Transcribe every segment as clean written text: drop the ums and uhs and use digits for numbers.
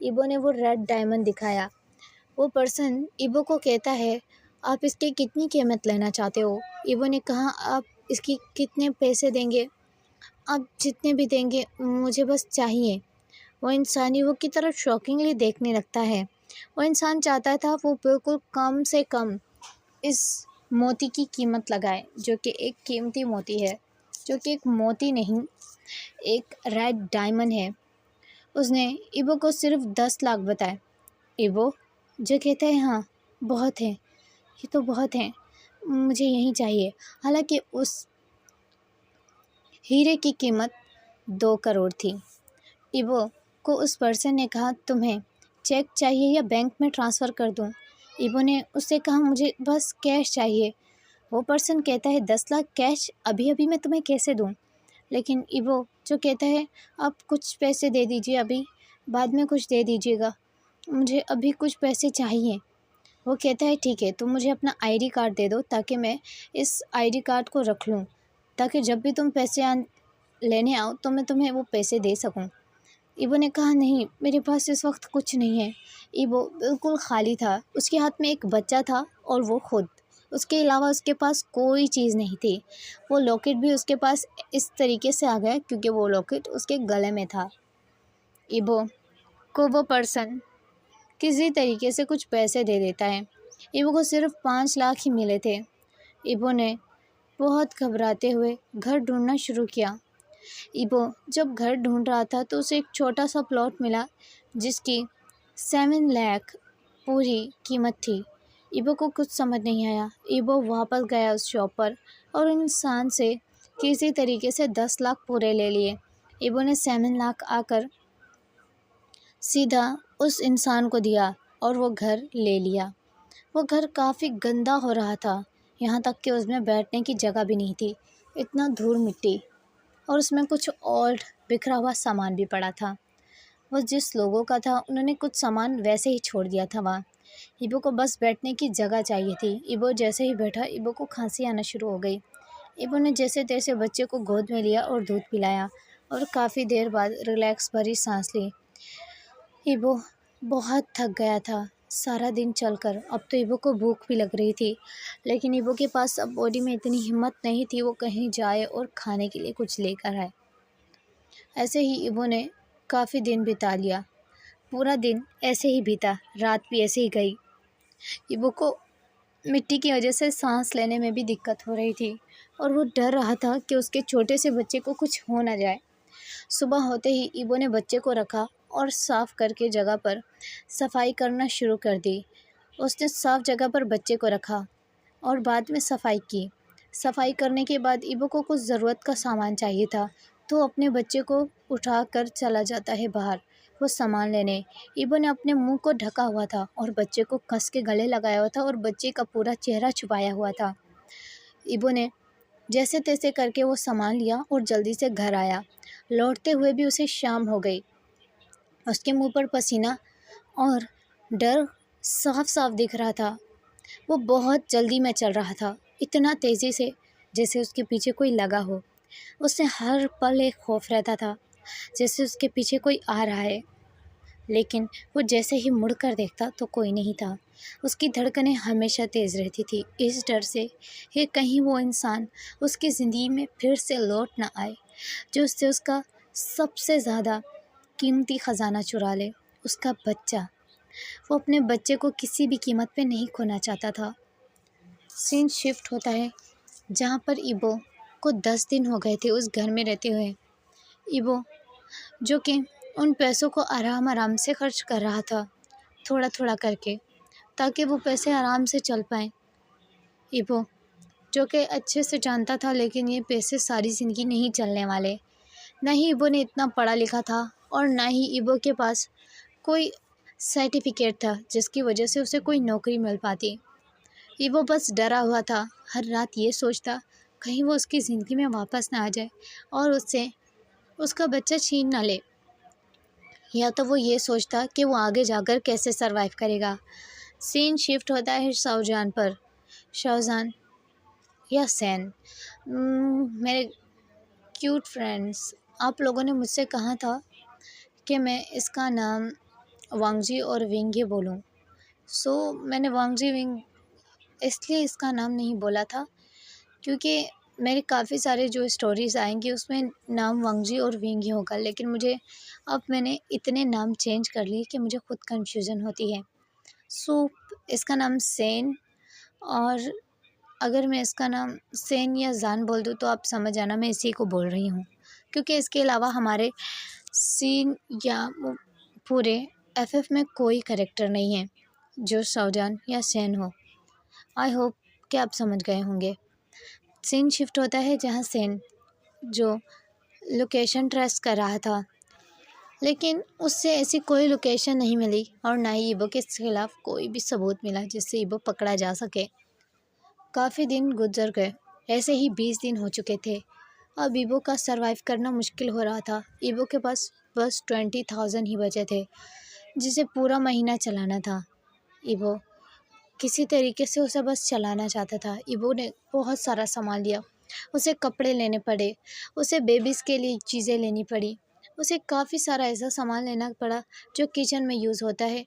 Above نے وہ red diamond دکھایا۔ وہ پرسن ایبو کو کہتا ہے آپ اس کی کتنی قیمت لینا چاہتے ہو؟ ایبو نے کہا آپ اس کی کتنے پیسے دیں گے؟ آپ جتنے بھی دیں گے مجھے بس چاہیے۔ وہ انسان ایبو کی طرف شاکنگلی دیکھنے لگتا ہے۔ وہ انسان چاہتا تھا وہ بالکل کم سے کم اس موتی کی قیمت لگائے جو کہ ایک قیمتی موتی ہے، جو کہ ایک موتی نہیں، ایک ریڈ ڈائمنڈ ہے۔ اس نے ایبو کو صرف 10 لاکھ بتائے۔ ایبو جو کہتا ہے ہاں بہت ہے، یہ تو بہت ہے، مجھے یہی چاہیے۔ حالانکہ اس ہیرے کی قیمت 2 کروڑ تھی۔ ایبو کو اس پرسن نے کہا تمہیں چیک چاہیے یا بینک میں ٹرانسفر کر دوں؟ ایبو نے اس سے کہا مجھے بس کیش چاہیے۔ وہ پرسن کہتا ہے 10 لاکھ کیش ابھی ابھی میں تمہیں کیسے دوں؟ لیکن ایبو جو کہتا ہے آپ کچھ پیسے دے دیجیے، ابھی بعد میں کچھ دے دیجیے گا، مجھے ابھی کچھ پیسے چاہیے۔ وہ کہتا ہے ٹھیک ہے تم مجھے اپنا آئی ڈی کارڈ دے دو تاکہ میں اس آئی ڈی کارڈ کو رکھ لوں، تاکہ جب بھی تم پیسے لینے آؤ تو میں تمہیں وہ پیسے دے سکوں۔ ایبو نے کہا نہیں میرے پاس اس وقت کچھ نہیں ہے۔ ایبو بالکل خالی تھا، اس کے ہاتھ میں ایک بچہ تھا اور وہ خود، اس کے علاوہ اس کے پاس کوئی چیز نہیں تھی۔ وہ لاکٹ بھی اس کے پاس اس طریقے سے آ گیا کیونکہ وہ لاکٹ اس کے گلے میں تھا۔ ایبو کو وہ پرسن کسی طریقے سے کچھ پیسے دے دیتا ہے۔ ایبو کو صرف 5 لاکھ ہی ملے تھے۔ ایبو نے بہت گھبراتے ہوئے گھر ڈھونڈنا شروع کیا۔ ایبو جب گھر ڈھونڈ رہا تھا تو اسے ایک چھوٹا سا پلاٹ ملا جس کی 7 لاکھ پوری قیمت تھی۔ ایبو کو کچھ سمجھ نہیں آیا۔ ایبو واپس گیا اس شاپ پر اور انسان سے کسی طریقے سے 10 لاکھ پورے لے لیے۔ ایبو نے 7 لاکھ آ کر سیدھا اس انسان کو دیا اور وہ گھر لے لیا۔ وہ گھر کافی گندا ہو رہا تھا، یہاں تک کہ اس میں بیٹھنے کی جگہ بھی نہیں تھی، اتنا دھول مٹی، اور اس میں کچھ اولڈ بکھرا ہوا سامان بھی پڑا تھا۔ وہ جس لوگوں کا تھا انہوں نے کچھ سامان ویسے ہی چھوڑ دیا تھا وہاں۔ ایبو کو بس بیٹھنے کی جگہ چاہیے تھی۔ ایبو جیسے ہی بیٹھا ایبو کو کھانسی آنا شروع ہو گئی۔ ایبو نے جیسے تیسے بچے کو گود میں لیا اور دودھ پلایا اور کافی دیر بعد ریلیکس بھری سانس لی۔ ایبو بہت تھک گیا تھا سارا دن چل کر، اب تو ایبو کو بھوک بھی لگ رہی تھی، لیکن ایبو کے پاس اب باڈی میں اتنی ہمت نہیں تھی وہ کہیں جائے اور کھانے کے لیے کچھ لے کر آئے۔ ایسے ہی ایبو نے کافی دن بتا لیا، پورا دن ایسے ہی بیتا، رات بھی ایسے ہی گئی۔ ایبو کو مٹی کی وجہ سے سانس لینے میں بھی دقت ہو رہی تھی اور وہ ڈر رہا تھا کہ اس کے چھوٹے سے بچے کو کچھ ہو نہ جائے۔ صبح ہوتے ہی ایبو نے بچے کو رکھا اور صاف کر کے جگہ پر صفائی کرنا شروع کر دی۔ اس نے صاف جگہ پر بچے کو رکھا اور بعد میں صفائی کی۔ صفائی کرنے کے بعد ایبو کو کچھ ضرورت کا سامان چاہیے تھا تو اپنے بچے کو اٹھا کر چلا جاتا ہے باہر وہ سامان لینے۔ ایبو نے اپنے منہ کو ڈھکا ہوا تھا اور بچے کو کس کے گلے لگایا ہوا تھا اور بچے کا پورا چہرہ چھپایا ہوا تھا۔ ایبو نے جیسے تیسے کر کے وہ سامان لیا اور جلدی سے گھر آیا۔ لوٹتے ہوئے بھی اسے شام ہو گئی۔ اس کے منہ پر پسینہ اور ڈر صاف صاف دکھ رہا تھا۔ وہ بہت جلدی میں چل رہا تھا، اتنا تیزی سے جیسے اس کے پیچھے کوئی لگا ہو۔ اس سے ہر پل ایک خوف رہتا تھا جیسے اس کے پیچھے کوئی آ رہا ہے، لیکن وہ جیسے ہی مڑ کر دیکھتا تو کوئی نہیں تھا۔ اس کی دھڑکنیں ہمیشہ تیز رہتی تھی اس ڈر سے کہ کہیں وہ انسان اس کی زندگی میں پھر سے لوٹ نہ آئے جو اس سے اس کا سب سے زیادہ قیمتی خزانہ چرا لے، اس کا بچہ۔ وہ اپنے بچے کو کسی بھی قیمت پہ نہیں کھونا چاہتا تھا۔ سین شفٹ ہوتا ہے جہاں پر ایبو کو 10 دن ہو گئے تھے اس گھر میں رہتے ہوئے۔ ایبو جو کہ ان پیسوں کو آرام آرام سے خرچ کر رہا تھا، تھوڑا تھوڑا کر کے، تاکہ وہ پیسے آرام سے چل پائیں۔ ایبو جو کہ اچھے سے جانتا تھا لیکن یہ پیسے ساری زندگی نہیں چلنے والے۔ نہ ہی ایبو نے اتنا پڑھا لکھا تھا اور نہ ہی ایبو کے پاس کوئی سرٹیفکیٹ تھا جس کی وجہ سے اسے کوئی نوکری مل پاتی۔ ایبو بس ڈرا ہوا تھا، ہر رات یہ سوچتا کہیں وہ اس کی زندگی میں واپس نہ آ جائے اور اس سے اس کا بچہ چھین نہ لے، یا تو وہ یہ سوچتا کہ وہ آگے جا کر کیسے سروائیو کرے گا۔ سین شفٹ ہوتا ہے شاہجہان پر۔ شاہجہان یا سین، میرے کیوٹ فرینڈس، آپ لوگوں نے مجھ سے کہا تھا کہ میں اس کا نام وانگ جی اور ونگ ہی بولوں. میں نے وانگ جی ونگ اس لیے اس کا نام نہیں بولا تھا کیونکہ میرے کافی سارے جو اسٹوریز آئیں گی اس میں نام وانگ جی اور ونگ ہی ہوگا، لیکن اب میں نے اتنے نام چینج کر لیے کہ مجھے خود کنفیوژن ہوتی ہے. سو اس کا نام سین، اور اگر میں اس کا نام سین یا زان بول دوں تو آپ سمجھ جانا میں اسی کو بول رہی ہوں، کیونکہ اس کے علاوہ ہمارے سین یا پورے ایف میں کوئی کریکٹر نہیں ہے جو شاوجان یا سین ہو. آئی ہوپ کہ آپ سمجھ گئے ہوں گے. سین شفٹ ہوتا ہے جہاں سین جو لوکیشن ٹریس کر رہا تھا، لیکن اس سے ایسی کوئی لوکیشن نہیں ملی اور نہ ہی ایبو کے خلاف کوئی بھی ثبوت ملا جس سے ایبو پکڑا جا سکے. کافی دن گزر گئے، ایسے ہی 20 دن ہو چکے تھے. اب ایبو کا سروائیو کرنا مشکل ہو رہا تھا. ایبو کے پاس بس 20,000 ہی بچے تھے جسے پورا مہینہ چلانا تھا. ایبو کسی طریقے سے اسے بس چلانا چاہتا تھا. ایبو نے بہت سارا سامان لیا، اسے کپڑے لینے پڑے، اسے بیبیز کے لیے چیزیں لینی پڑی، اسے کافی سارا ایسا سامان لینا پڑا جو کچن میں یوز ہوتا ہے،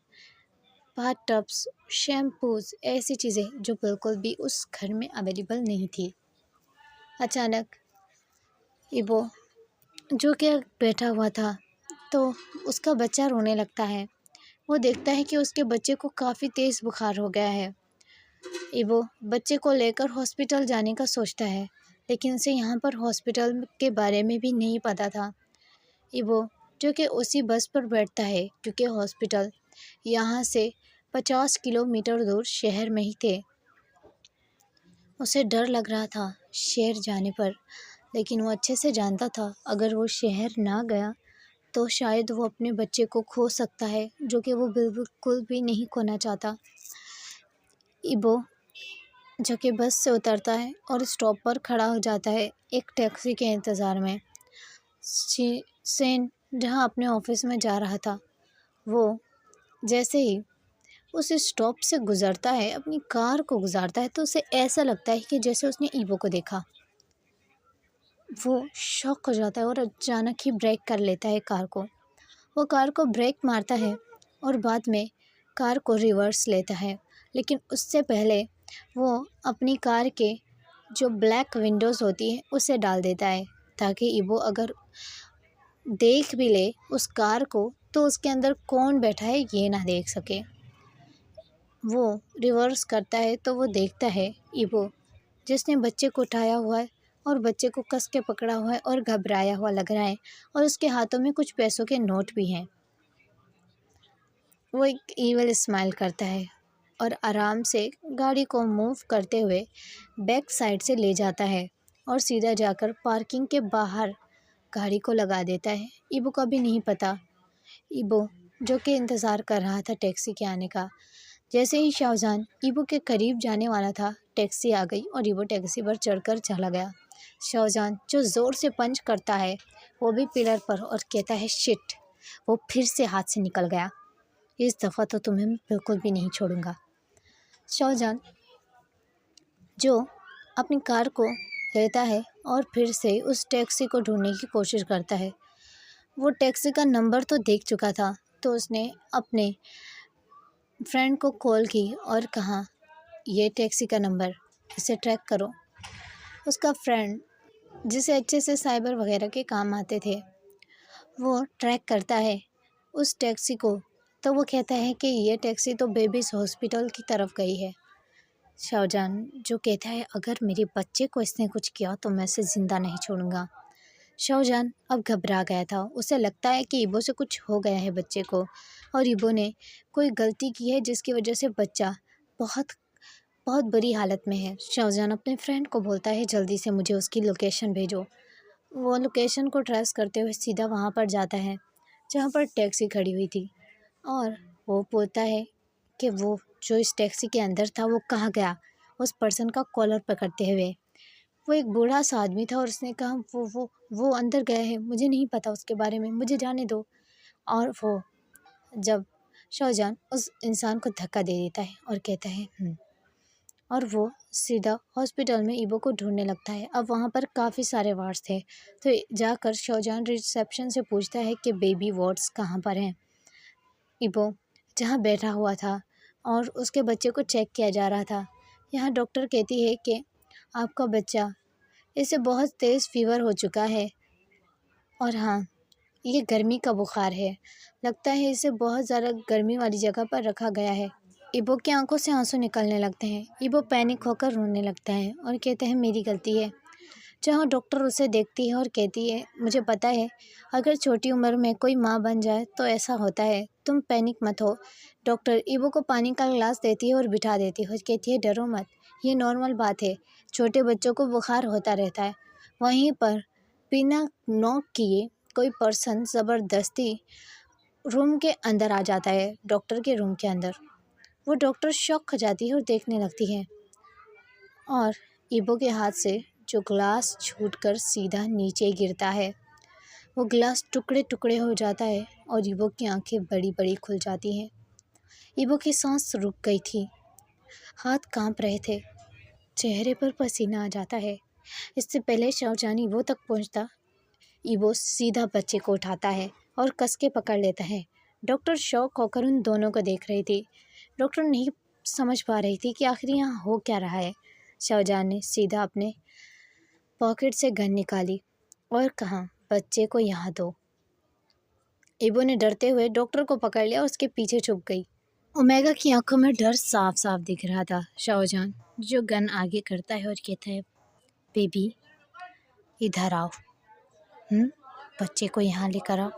باتھ ٹبس، شیمپوز، ایسی چیزیں جو بالکل بھی اس گھر میں اویلیبل نہیں تھی. اچانک ایبو جو کہ بیٹھا ہوا تھا تو اس کا بچہ رونے لگتا ہے. وہ دیکھتا ہے کہ اس کے بچے کو کافی تیز بخار ہو گیا ہے. ایبو بچے کو لے کر ہاسپٹل جانے کا سوچتا ہے، لیکن اسے یہاں پر ہاسپٹل کے بارے میں بھی نہیں پتہ تھا. ایبو جو کہ اسی بس پر بیٹھتا ہے کیونکہ ہاسپٹل یہاں سے 50 کلومیٹر دور شہر میں ہی تھے. اسے ڈر لگ رہا تھا شہر جانے پر، لیکن وہ اچھے سے جانتا تھا اگر وہ شہر نہ گیا تو شاید وہ اپنے بچے کو کھو سکتا ہے، جو کہ وہ بالکل بھی نہیں کھونا چاہتا. ایبو جو کہ بس سے اترتا ہے اور اسٹاپ پر کھڑا ہو جاتا ہے ایک ٹیکسی کے انتظار میں. سین جہاں اپنے آفس میں جا رہا تھا، وہ جیسے ہی اس اسٹاپ سے گزرتا ہے، اپنی کار کو گزارتا ہے، تو اسے ایسا لگتا ہے کہ جیسے اس نے ایبو کو دیکھا. وہ شاک ہو جاتا ہے اور اچانک ہی بریک کر لیتا ہے کار کو. وہ کار کو بریک مارتا ہے اور بعد میں کار کو ریورس لیتا ہے، لیکن اس سے پہلے وہ اپنی کار کے جو بلیک ونڈوز ہوتی ہے اسے ڈال دیتا ہے تاکہ ایبو اگر دیکھ بھی لے اس کار کو تو اس کے اندر کون بیٹھا ہے یہ نہ دیکھ سکے. وہ ریورس کرتا ہے تو وہ دیکھتا ہے ایبو جس نے بچے کو اٹھایا ہوا ہے اور بچے کو کس کے پکڑا ہوا ہے اور گھبرایا ہوا لگ رہا ہے، اور اس کے ہاتھوں میں کچھ پیسوں کے نوٹ بھی ہیں. وہ ایک ایول اسمائل کرتا ہے اور آرام سے گاڑی کو موو کرتے ہوئے بیک سائڈ سے لے جاتا ہے اور سیدھا جا کر پارکنگ کے باہر گاڑی کو لگا دیتا ہے. ایبو کا بھی نہیں پتہ. ایبو جو کہ انتظار کر رہا تھا ٹیکسی کے آنے کا. جیسے ہی شاوجان ایبو کے قریب جانے والا تھا، ٹیکسی آ گئی اور ایبو ٹیکسی پر چڑھ کر چلا گیا. شاوجان جو زور سے پنچ کرتا ہے وہ بھی پلر پر اور کہتا ہے شٹ. وہ پھر سے ہاتھ سے نکل گیا. اس دفعہ تو تمہیں میں بالکل بھی نہیں چھوڑوں گا. شاوجان جو اپنی کار کو لیتا ہے اور پھر سے اس ٹیکسی کو ڈھونڈنے کی کوشش کرتا ہے. وہ ٹیکسی کا نمبر تو دیکھ چکا تھا تو اس نے اپنے فرینڈ کو کال کی اور کہا یہ ٹیکسی کا نمبر، اسے ٹریک کرو. اس کا فرینڈ جسے اچھے سے سائبر وغیرہ کے کام آتے تھے وہ ٹریک کرتا ہے اس ٹیکسی کو، تو وہ کہتا ہے کہ یہ ٹیکسی تو بیبیز ہاسپٹل کی طرف گئی ہے. شاوجان جو کہتا ہے اگر میرے بچے کو اس نے کچھ کیا تو میں اسے زندہ نہیں چھوڑوں گا. شاوجان اب گھبرا گیا تھا. اسے لگتا ہے کہ ایبو سے کچھ ہو گیا ہے بچے کو، اور ایبو نے کوئی غلطی کی ہے جس کی وجہ سے بچہ بہت بہت بری حالت میں ہے. شاوجان اپنے فرینڈ کو بولتا ہے جلدی سے مجھے اس کی لوکیشن بھیجو. وہ لوکیشن کو ٹریس کرتے ہوئے سیدھا وہاں پر جاتا ہے جہاں پر ٹیکسی کھڑی ہوئی تھی، اور وہ پوچھتا ہے کہ وہ جو اس ٹیکسی کے اندر تھا وہ کہاں گیا. اس پرسن کا کالر پکڑتے ہوئے وہ ایک بوڑھا سا آدمی تھا اور اس نے کہا وہ اندر گیا ہے، مجھے نہیں پتہ اس کے بارے میں، مجھے جانے دو. اور وہ جب شاوجان اس انسان کو دھکا دے دیتا ہے اور کہتا ہے اور وہ سیدھا ہاسپٹل میں ایبو کو ڈھونڈنے لگتا ہے. اب وہاں پر کافی سارے وارڈس تھے تو جا کر شاوجان ریسیپشن سے پوچھتا ہے کہ بیبی وارڈس کہاں پر ہیں. ایبو جہاں بیٹھا ہوا تھا اور اس کے بچے کو چیک کیا جا رہا تھا۔ یہاں ڈاکٹر کہتی ہے کہ آپ کا بچہ اسے بہت تیز فیور ہو چکا ہے، اور ہاں یہ گرمی کا بخار ہے، لگتا ہے اسے بہت زیادہ گرمی والی جگہ پر رکھا گیا ہے۔ ایبو کی آنکھوں سے آنسو نکلنے لگتے ہیں۔ ایبو پینک ہو کر رونے لگتا ہے اور کہتے ہیں میری غلطی ہے۔ جہاں ڈاکٹر اسے دیکھتی ہے اور کہتی ہے مجھے پتہ ہے اگر چھوٹی عمر میں کوئی ماں بن جائے تو ایسا ہوتا ہے، تم پینک مت ہو۔ ڈاکٹر ایبو کو پانی کا گلاس دیتی ہے اور بٹھا دیتی ہے اور کہتی ہے ڈرو مت، یہ نارمل بات ہے، چھوٹے بچوں کو بخار ہوتا رہتا ہے۔ وہیں پر بنا نوک کیے کوئی پرسن زبردستی روم کے اندر آ جاتا ہے، ڈاکٹر کے روم کے اندر۔ وہ ڈاکٹر شاک ہو جاتی ہے اور دیکھنے لگتی ہے، اور ایبو کے ہاتھ سے جو گلاس چھوٹ کر سیدھا نیچے گرتا ہے، وہ گلاس ٹکڑے ٹکڑے ہو جاتا ہے اور ایبو کی آنکھیں بڑی بڑی کھل جاتی ہیں۔ ایبو کی سانس رک گئی تھی، ہاتھ کانپ رہے تھے، چہرے پر پسینہ آ جاتا ہے۔ اس سے پہلے شاہجہان ایبو تک پہنچتا، ایبو سیدھا بچے کو اٹھاتا ہے اور کس کے پکڑ لیتا ہے۔ ڈاکٹر شاک ہو کر ان دونوں کو دیکھ رہی تھی۔ ڈاکٹر نہیں سمجھ پا رہی تھی کہ آخر یہاں ہو کیا رہا ہے۔ شاہجہان نے سیدھا اپنے پاکٹ سے گن نکالی اور کہا بچے کو یہاں دو۔ ایبو نے ڈرتے ہوئے ڈاکٹر کو پکڑ لیا اور اس کے پیچھے چھپ گئی۔ اومیگا کی آنکھوں میں ڈر صاف صاف دکھ رہا تھا۔ شاہجہان جو گن آگے کرتا ہے اور کہتا ہے بیبی ادھر آؤ، بچے کو یہاں لے کر آؤ،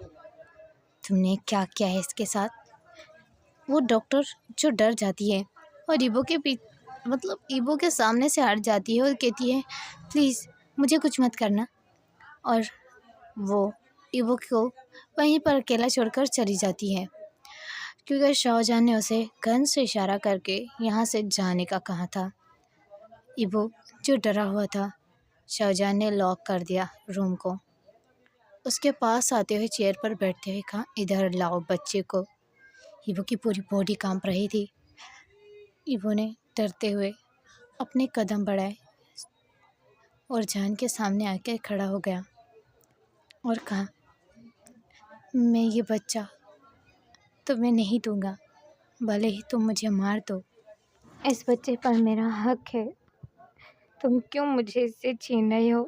تم نے کیا کیا ہے اس کے ساتھ۔ وہ ڈاکٹر جو ڈر جاتی ہے اور ایبو کے سامنے سے ہٹ جاتی ہے اور کہتی ہے پلیز مجھے کچھ مت کرنا، اور وہ ایبو کو وہیں پر اکیلا چھوڑ کر چلی جاتی ہے، کیونکہ شاہجہان نے اسے گن سے اشارہ کر کے یہاں سے جانے کا کہا تھا۔ ایبو جو ڈرا ہوا تھا، شاہجہان نے لاک کر دیا روم کو، اس کے پاس آتے ہوئے چیئر پر بیٹھتے ہوئے کہا ادھر لاؤ بچے کو۔ ایبو کی پوری باڈی کانپ رہی تھی۔ ایبو نے ڈرتے ہوئے اپنے قدم بڑھائے اور جان کے سامنے آ کے کھڑا ہو گیا اور کہا میں یہ بچہ تمہیں نہیں دوں گا، بھلے ہی تم مجھے مار دو، اس بچے پر میرا حق ہے، تم کیوں مجھے اس سے چھین رہے ہو،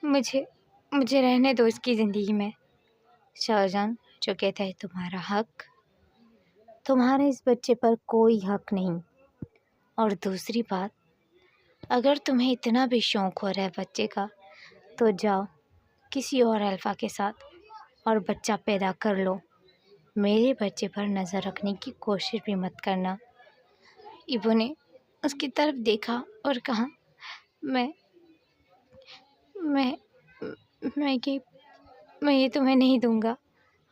مجھے رہنے دو اس کی زندگی میں۔ شاہجہان جو کہتا ہے تمہارا حق، تمہارے اس بچے پر کوئی حق نہیں، اور دوسری بات اگر تمہیں اتنا بھی شوق ہو رہا ہے بچے کا تو جاؤ کسی اور الفا کے ساتھ اور بچہ پیدا کر لو، میرے بچے پر نظر رکھنے کی کوشش بھی مت کرنا۔ ایبو نے اس کی طرف دیکھا اور کہا میں یہ تمہیں نہیں دوں گا،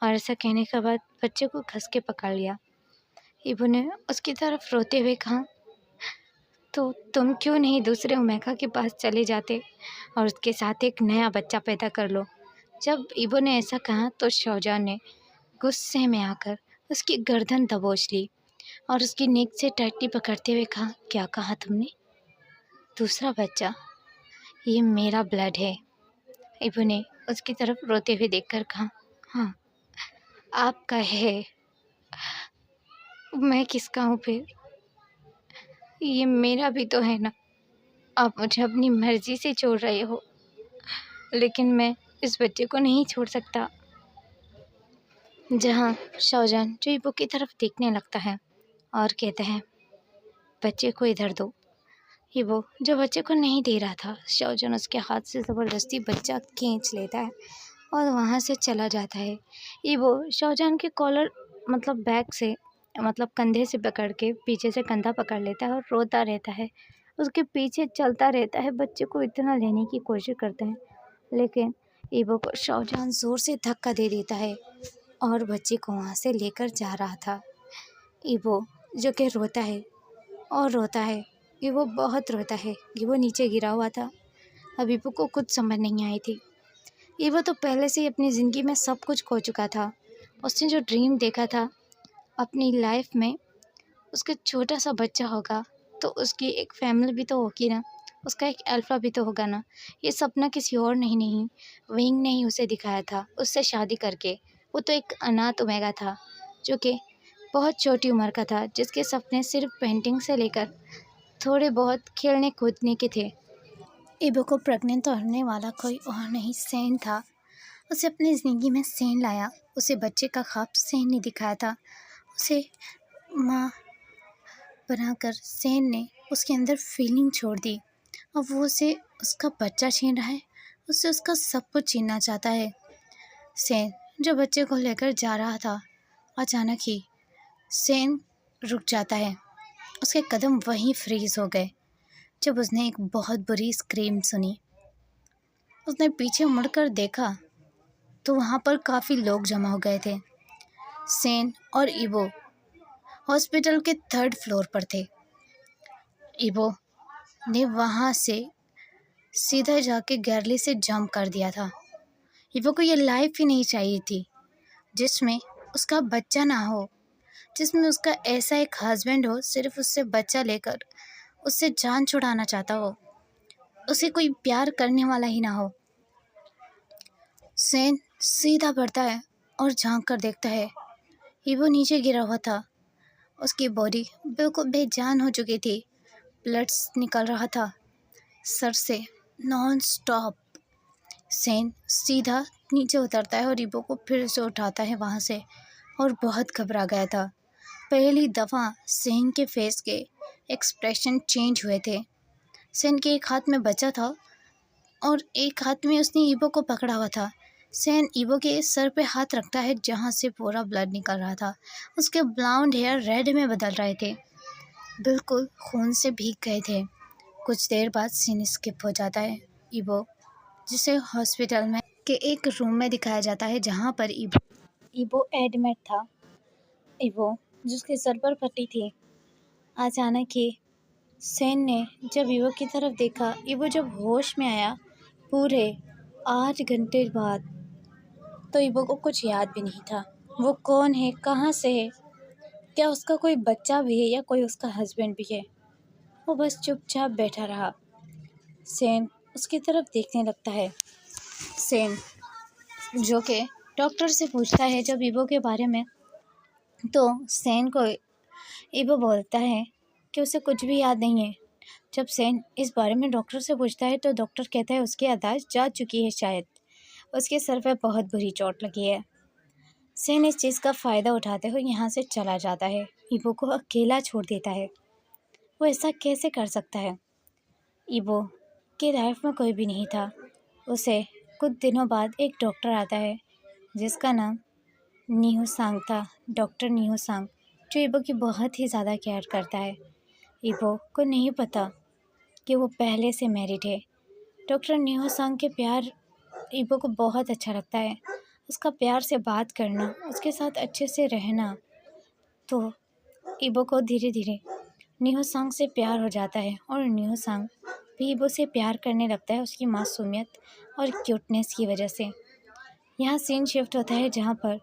اور ایسا کہنے کے بعد بچے کو کس کے پکڑ لیا۔ ایبو نے اس کی طرف روتے ہوئے کہا تو تم کیوں نہیں دوسرے اومیگا کے پاس چلے جاتے اور اس کے ساتھ ایک نیا بچہ پیدا کر لو۔ جب ایبو نے ایسا کہا تو شاہجہان نے غصے میں آ کر اس کی گردن دبوچ لی اور اس کی نیک سے ٹائٹلی پکڑتے ہوئے کہا کیا کہا تم نے، دوسرا بچہ، یہ میرا بلڈ ہے۔ ایبو نے اس کی طرف روتے ہوئے دیکھ کر کہا ہاں آپ کا ہے، میں کس کا ہوں پھر، یہ میرا بھی تو ہے نا، آپ مجھے اپنی مرضی سے چھوڑ رہے ہو، لیکن میں اس بچے کو نہیں چھوڑ سکتا۔ جہاں شاہجہان جو ایبو کی طرف دیکھنے لگتا ہے اور کہتا ہے بچے کو ادھر دو۔ ایبو جو بچے کو نہیں دے رہا تھا، شاہجہان اس کے ہاتھ سے زبردستی بچہ کھینچ لیتا ہے اور وہاں سے چلا جاتا ہے۔ ایبو شاہجہان کے کالر بیک سے کندھے سے پکڑ کے پیچھے سے کندھا پکڑ لیتا ہے اور روتا رہتا ہے، اس کے پیچھے چلتا رہتا ہے، بچے کو اتنا لینے کی کوشش کرتے ہیں، لیکن ایبو کو شاہجہان زور سے دھکا دے دیتا ہے اور بچے کو وہاں سے لے کر جا رہا تھا۔ ایبو جو کہ روتا ہے اور روتا ہے، ایبو بہت روتا ہے، ایبو نیچے گرا ہوا تھا، اب ایبو کو کچھ سمجھ نہیں آئی تھی۔ ایبو تو پہلے سے ہی اپنی زندگی میں سب کچھ کھو چکا تھا، اس نے جو ڈریم دیکھا تھا اپنی لائف میں اس کا چھوٹا سا بچہ ہوگا تو اس کی ایک فیملی بھی تو ہوگی نا، اس کا ایک الفا بھی تو ہوگا نا، یہ سپنا کسی اور نہیں ونگ نے ہی اسے دکھایا تھا، اس سے شادی کر کے، وہ تو ایک اناتھ اومیگا تھا جو کہ بہت چھوٹی عمر کا تھا، جس کے سپنے صرف پینٹنگ سے لے کر تھوڑے بہت کھیلنے کودنے کے تھے۔ ایبو کو پریگننٹ ہونے والا کوئی اور نہیں، سین تھا۔ اسے اپنی زندگی میں سین لایا۔ اسے بچے کا خواب سین نے دکھایا تھا۔ اسے ماں بنا کر سین نے اس کے اندر فیلنگ چھوڑ دی، اور وہ اسے اس کا بچہ چھین رہا ہے، اسے اس کا سب کچھ چھیننا چاہتا ہے۔ سین جو بچے کو لے کر جا رہا تھا، اچانک ہی سین رک جاتا ہے۔ اس کے قدم وہیں فریز ہو گئے جب اس نے ایک بہت بری اسکریم سنی۔ اس نے پیچھے مڑ کر دیکھا تو وہاں پر کافی لوگ جمع ہو گئے تھے۔ سین اور ایبو ہاسپٹل کے 3rd فلور پر تھے۔ ایبو نے وہاں سے سیدھا جا کے گیرلی سے جمپ کر دیا تھا۔ ایبو کو یہ لائف ہی نہیں چاہیے تھی جس میں اس کا بچہ نہ ہو، جس میں اس کا ایسا ایک ہسبینڈ ہو صرف اس سے بچہ لے کر اس سے جان چھڑانا چاہتا ہو، اسے کوئی پیار کرنے والا ہی نہ ہو۔ سین سیدھا بڑھتا ہے اور جھانک کر دیکھتا ہے، ایبو نیچے گرا ہوا تھا۔ اس کی باڈی بالکل بے جان ہو چکی تھی، بلڈ نکل رہا تھا سر سے نان سٹاپ۔ سین سیدھا نیچے اترتا ہے اور ایبو کو پھر سے اٹھاتا ہے وہاں سے، اور بہت گھبرا گیا تھا۔ پہلی دفعہ سین کے فیس کے ایکسپریشن چینج ہوئے تھے۔ سین کے ایک ہاتھ میں بچہ تھا اور ایک ہاتھ میں اس نے ایبو کو پکڑا ہوا تھا۔ سین ایبو کے سر پہ ہاتھ رکھتا ہے جہاں سے پورا بلڈ نکل رہا تھا۔ اس کے بلاؤنڈ ہیئر ریڈ میں بدل رہے تھے، بالکل خون سے بھیگ گئے تھے۔ کچھ دیر بعد سین اسکپ ہو جاتا ہے۔ ایبو جسے ہاسپٹل میں کے ایک روم میں دکھایا جاتا ہے جہاں پر ایبو ایڈمٹ تھا۔ ایبو جس کے سر پر پٹی تھی، اچانک ہی سین نے جب ایبو کی طرف دیکھا، ایبو جب ہوش میں آیا پورے 8 گھنٹے بعد، تو ایبو کو کچھ یاد بھی نہیں تھا۔ وہ کون ہے، کہاں سے ہے، کیا اس کا کوئی بچہ بھی ہے یا کوئی اس کا ہسبینڈ بھی ہے؟ وہ بس چپ چاپ بیٹھا رہا۔ سین اس کی طرف دیکھنے لگتا ہے۔ سین جو کہ ڈاکٹر سے پوچھتا ہے جب ایبو کے بارے میں، تو سین کو ایبو بولتا ہے کہ اسے کچھ بھی یاد نہیں ہے۔ جب سین اس بارے میں ڈاکٹر سے پوچھتا ہے تو ڈاکٹر کہتا ہے اس کی یادداشت جا چکی ہے، شاید اس کے سر پہ بہت بری چوٹ لگی ہے۔ سین اس چیز کا فائدہ اٹھاتے ہوئے یہاں سے چلا جاتا ہے، ایبو کو اکیلا چھوڑ دیتا ہے۔ وہ ایسا کیسے کر سکتا ہے؟ ایبو کی لائف میں کوئی بھی نہیں تھا۔ اسے کچھ دنوں بعد ایک ڈاکٹر آتا ہے جس کا نام نیہو سانگ تھا، ڈاکٹر نیہو سانگ، جو ایبو کی بہت ہی زیادہ کیئر کرتا ہے۔ ایبو کو نہیں پتہ کہ وہ پہلے سے میرڈ ہے۔ ڈاکٹر نیہو سانگ کے پیار ایبو کو بہت اچھا لگتا ہے۔ اس کا پیار سے بات کرنا، اس کے ساتھ اچھے سے رہنا، تو ایبو کو دھیرے دھیرے نیہو سانگ سے پیار ہو جاتا ہے، اور نیہو سانگ بھی ایبو سے پیار کرنے لگتا ہے اس کی معصومیت اور کیوٹنس کی وجہ سے۔ یہاں سین شفٹ ہوتا ہے جہاں پر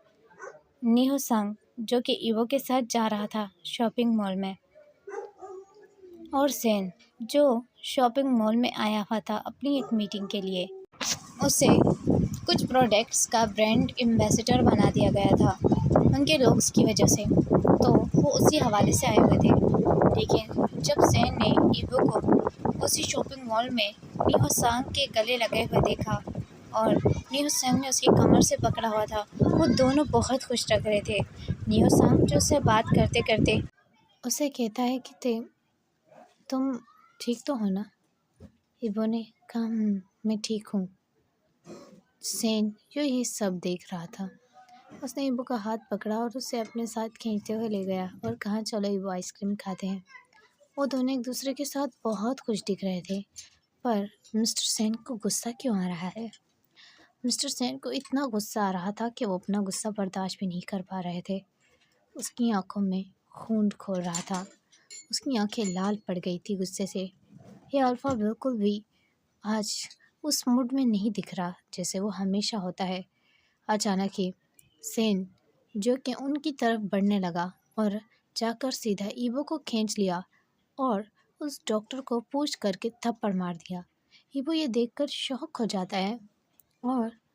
نیہو سانگ جو کہ ایبو کے ساتھ جا رہا تھا شاپنگ مال میں، اور سین جو شاپنگ مال میں آیا ہوا تھا اپنی ایک میٹنگ کے لیے، اسے کچھ پروڈکٹس کا برانڈ ایمبیسڈر بنا دیا گیا تھا ان کے لوگس کی وجہ سے، تو وہ اسی حوالے سے آئے ہوئے تھے۔ لیکن جب سین نے ایبو کو اسی شاپنگ مال میں نیہو سانگ کے گلے لگے ہوئے دیکھا اور نیہو سانگ نے اس کی کمر سے پکڑا ہوا تھا، وہ دونوں بہت خوش لگ رہے تھے۔ نیہو سانگ جو اس سے بات کرتے کرتے اسے کہتا ہے کہ تم ٹھیک تو ہو نا؟ ایبو نے کہا میں ٹھیک ہوں۔ سین جو یہ سب دیکھ رہا تھا، اس نے ایبو کا ہاتھ پکڑا اور اسے اپنے ساتھ کھینچتے ہوئے لے گیا اور کہا چلو ایبو آئس کریم کھاتے ہیں۔ وہ دونوں ایک دوسرے کے ساتھ بہت خوش دکھ رہے تھے، پر مسٹر سین کو غصہ کیوں آ رہا ہے؟ مسٹر سین کو اتنا غصہ آ رہا تھا کہ وہ اپنا غصہ برداشت بھی نہیں کر پا رہے تھے۔ اس کی آنکھوں میں خون کھول رہا تھا، اس کی آنکھیں لال پڑ گئی تھی غصے سے۔ یہ الفا بالکل بھی آج اس موڈ میں نہیں دکھ رہا جیسے وہ ہمیشہ ہوتا ہے۔ اچانک ہی سین جو کہ ان کی طرف بڑھنے لگا اور جا کر سیدھا ایبو کو کھینچ لیا اور اس ڈاکٹر کو پوچھ کر کے تھپڑ مار دیا۔ ایبو یہ دیکھ کر شوک ہو جاتا ہے اور